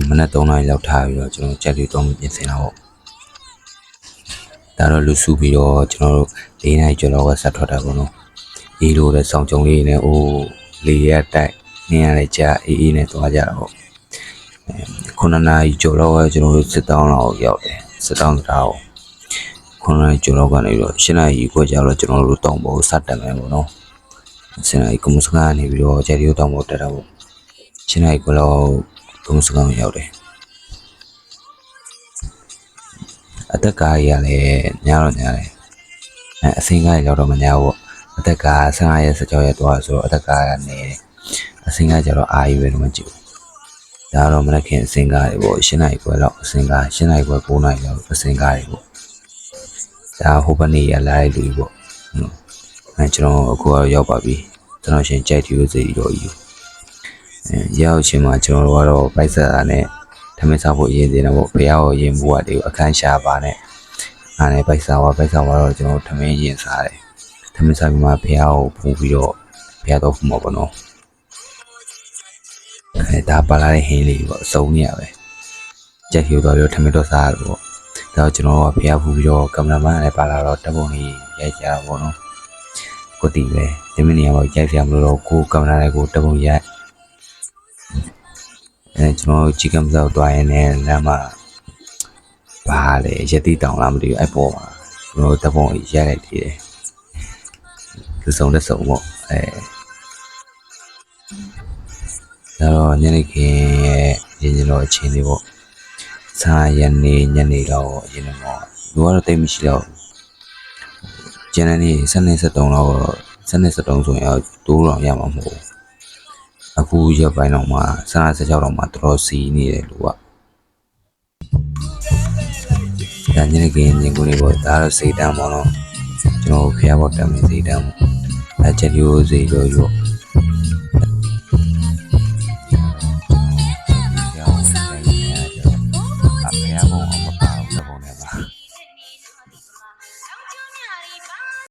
မနေ့3 နာရီလောက်ထားပြီးတော့ကျွန်တော်ချက်လေးတော့ပြင်ဆင်တာပေါ့ဒါတော့လူစုပြီးတော့ကျွန်တော်တို့4 နာရီကျော်လောက်ကဆက်ထွက်တာပေါ့နော်အေးလို့လည်းစောင်းကြုံလေးနဲ့အိုးလေရတိုက်နေရတဲ့ကြာအေးနဲ့သွားကြတာပေါ့9 နာရီကျော်လောက်ကကျွန်တော်တို့စစ်တောင်းလောက်ရောက်တယ်စစ်တောင်းတရားကို9 နာရီကျော်လောက်ကနေပြီးတော့10 နာရီခွဲကြာတော့ကျွန်တော်တို့တောင်ပေါ်စတက်မယ်ပေါ့နော်10 နာရီကမစကနေပြီးတော့ဂျယ်ရီတောင်ပေါ်တက်တာပေါ့10 နာရီခွဲလောက်ကမစကနေရောက်တယ်အသက်ကားကြီးကလည်းညားတော့ညားတယ်အစင်းကားရောက်တော့မညားဘူးအသက်ကား15ရက်16ရက်သွားဆိုတော့အသက်ကားကနေအစင်းကားကျတော့အာယူပဲတော့မကြည့်ဘူးဒါတော့မနေ့ကအစင်းကားတွေပေါ့10 နာရီခွဲလောက်အစင်းကား10 နာရီခွဲ9 နာရီလောက်အစင်းကားတွေပေါ့ဒါဟိုဘက်နေရလာတဲ့လူပေါ့ကျွန်တော်အခုရောက်ပါပြီကျွန်တော်ရှင်ကြိုက်တူစီတော့ယူရောက်ချင်းမှာကျွန်တော်တို့ကတော့ပိုက်ဆက်တာနဲ့ထမင်းစားဖို့ရည်သေးတယ်ပေါ့ဖះကိုရင်ဘူးကအခန်းရှာပါနဲ့အားနဲ့ပိုက်စားတော့ကျွန်တော်ထမင်းရင်စားတယ်ထမင်းစားပြီးမှဖះကိုဖူးပြီးတော့ဖះတော့ဖူးမှာပေါ့နော်ဒါပါလာတဲ့ဟင်းလေးပေါ့အစုံနေရပဲကြက်ဖြူတော့ထမင်းတော့စားရတော့ဒါကျွန်တော်ကဖះဖူးပြီးတော့ကင်မရာမန်နဲ့ပါလာတော့တပ်ပုံလေးရိုက်ကြတာပေါ့နော်ကိုတီပဲဒီမင်းနေရာမှာရိုက်ပြမလို့တော့ကိုကင်မရာနဲ့ကိုတပ်ပုံရိုက်ကျွန်တော်ကြည့်ကမစောက်တွားရင်လည်းလမ်းမှာဘာလဲရတိတောင်လားမသိဘူးအဲ့ပေါ်မှာကျွန်တော်တပ်ပုံရိုက်လိုက်သေးတယ်သူစုံတဲ့စုံပေါ့ဒါတော့ညနေခင်းရဲ့ရင်းတော့အချင်းလေးပေါ့စားရနေညနေတော့ရင်းတော့လူကတော့တိတ်မရှိတော့ကျန်တဲ့နေ့7-7လောက်7-7ဆိုရင်တိုးတော့ရမှာမဟုတ်ဘူးအခုရက်ပိုင်းတော့မှ16တော့မှတော်စီနေတယ်လူကဒါညနေခင်းညကိုလေးပေါ့ဒါတော့စိတ်တမ်းပေါ့နော်ကျွန်တော်ဖျားပေါ်တက်မယ်စိတ်တမ်းပေါ့ချက်ရိုးစိတ်ရိုး